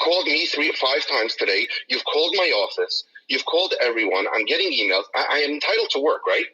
called me 5 times today. You've called my office. You've called everyone. I'm getting emails. I am entitled to work, right?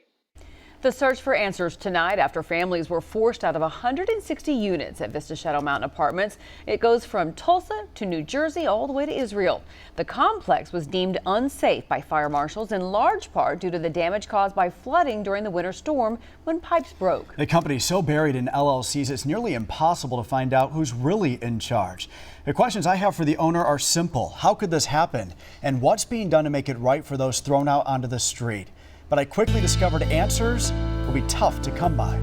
The search for answers tonight after families were forced out of 160 units at Vista Shadow Mountain Apartments. It goes from Tulsa to New Jersey all the way to Israel. The complex was deemed unsafe by fire marshals in large part due to the damage caused by flooding during the winter storm when pipes broke. The company's so buried in LLCs, it's nearly impossible to find out who's really in charge. The questions I have for the owner are simple. How could this happen? And what's being done to make it right for those thrown out onto the street? But I quickly discovered answers will be tough to come by.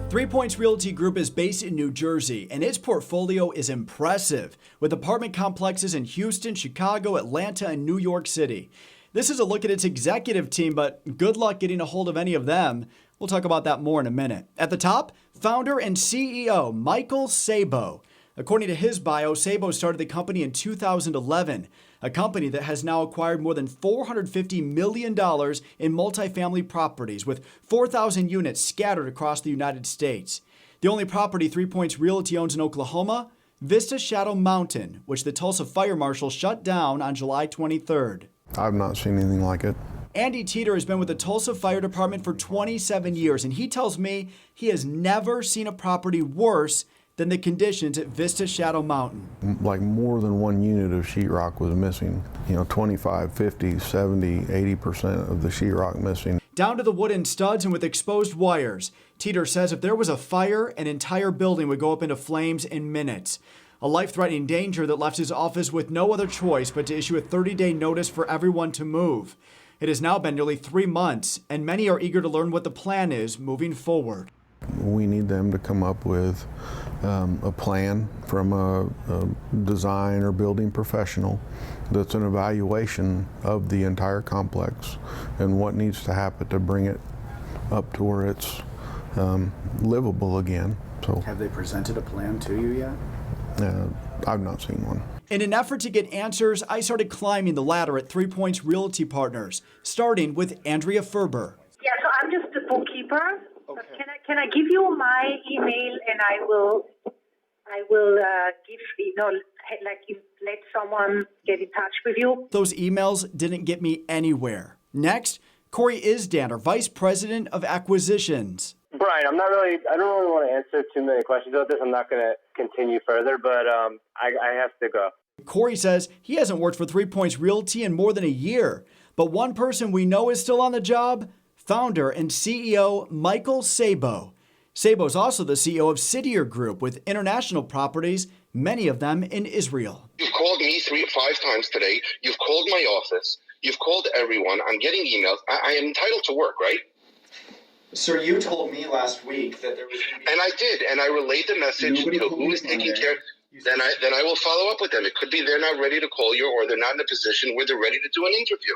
3 Points Realty Group is based in New Jersey, and its portfolio is impressive, with apartment complexes in Houston, Chicago, Atlanta, and New York City. This is a look at its executive team, but good luck getting a hold of any of them. We'll talk about that more in a minute. At the top, founder and CEO Michael Sabo. According to his bio, Sabo started the company in 2011, a company that has now acquired more than $450 million in multifamily properties with 4,000 units scattered across the United States. The only property 3 Points Realty owns in Oklahoma, Vista Shadow Mountain, which the Tulsa Fire Marshal shut down on July 23rd. I've not seen anything like it. Andy Teeter has been with the Tulsa Fire Department for 27 years, and he tells me he has never seen a property worse than the conditions at Vista Shadow Mountain. Like more than one unit of sheetrock was missing. 25, 50, 70, 80% of the sheetrock missing. Down to the wooden studs and with exposed wires. Teeter says if there was a fire, an entire building would go up into flames in minutes. A life-threatening danger that left his office with no other choice but to issue a 30-day notice for everyone to move. It has now been nearly 3 months, and many are eager to learn what the plan is moving forward. We need them to come up with a plan from a design or building professional that's an evaluation of the entire complex and what needs to happen to bring it up to where it's livable again. So, have they presented a plan to you yet? I've not seen one. In an effort to get answers, I started climbing the ladder at 3 Points Realty Partners, starting with Andrea Ferber. Yeah, so I'm just the bookkeeper. Okay. Can I give you my email and I will let someone get in touch with you. Those emails didn't get me anywhere. Next, Corey Isdander, Vice President of Acquisitions. Brian, I don't really want to answer too many questions about this. I'm not going to continue further, but I have to go. Corey says he hasn't worked for 3 Points Realty in more than a year, but one person we know is still on the job, founder and CEO Michael Sabo. Sabo's also the CEO of Cityr Group with international properties, many of them in Israel. You've called me 5 times today. You've called my office. You've called everyone. I'm getting emails. I am entitled to work, right? Sir, you told me last week that there was going to be... And I did, and I relayed the message to who is taking care. Then I will follow up with them. It could be they're not ready to call you, or they're not in a position where they're ready to do an interview.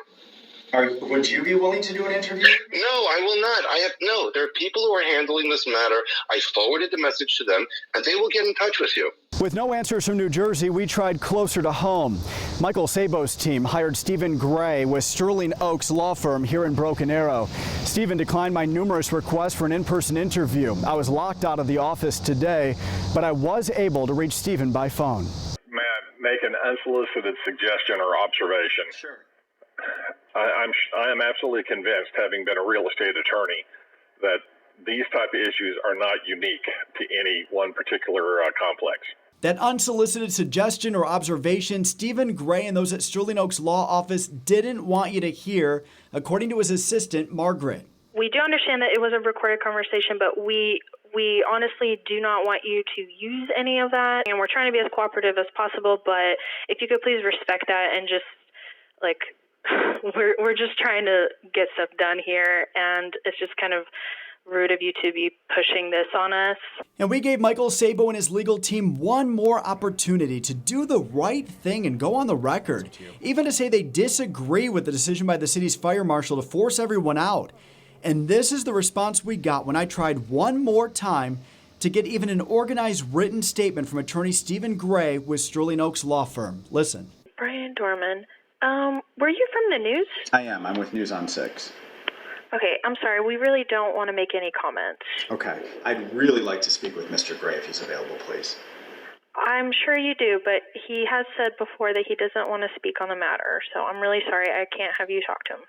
Would you be willing to do an interview? No, I will not. There are people who are handling this matter. I forwarded the message to them, and they will get in touch with you. With no answers from New Jersey, we tried closer to home. Michael Sabo's team hired Stephen Gray with Sterling Oaks law firm here in Broken Arrow. Stephen declined my numerous requests for an in-person interview. I was locked out of the office today, but I was able to reach Stephen by phone. May I make an unsolicited suggestion or observation? Sure. I am absolutely convinced, having been a real estate attorney, that these type of issues are not unique to any one particular complex. That unsolicited suggestion or observation, Stephen Gray and those at Sterling Oaks Law Office didn't want you to hear, according to his assistant, Margaret. We do understand that it was a recorded conversation, but we honestly do not want you to use any of that. And we're trying to be as cooperative as possible, but if you could please respect that and just, we're just trying to get stuff done here, and it's just kind of rude of you to be pushing this on us. And we gave Michael Sabo and his legal team one more opportunity to do the right thing and go on the record, even to say they disagree with the decision by the city's fire marshal to force everyone out. And this is the response we got when I tried one more time to get even an organized written statement from attorney Stephen Gray with Sterling Oaks Law Firm. Listen. Brian Dorman, were you from the news? I am. I'm with News on 6. Okay, I'm sorry. We really don't want to make any comments. Okay. I'd really like to speak with Mr. Gray if he's available, please. I'm sure you do, but he has said before that he doesn't want to speak on the matter. So I'm really sorry I can't have you talk to him.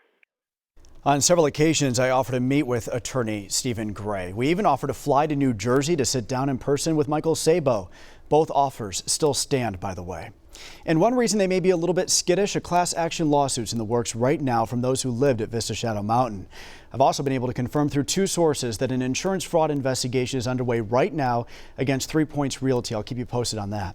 On several occasions, I offered to meet with attorney Stephen Gray. We even offered to fly to New Jersey to sit down in person with Michael Sabo. Both offers still stand, by the way. And one reason they may be a little bit skittish, a class action lawsuit's in the works right now from those who lived at Vista Shadow Mountain. I've also been able to confirm through 2 sources that an insurance fraud investigation is underway right now against 3 Points Realty. I'll keep you posted on that.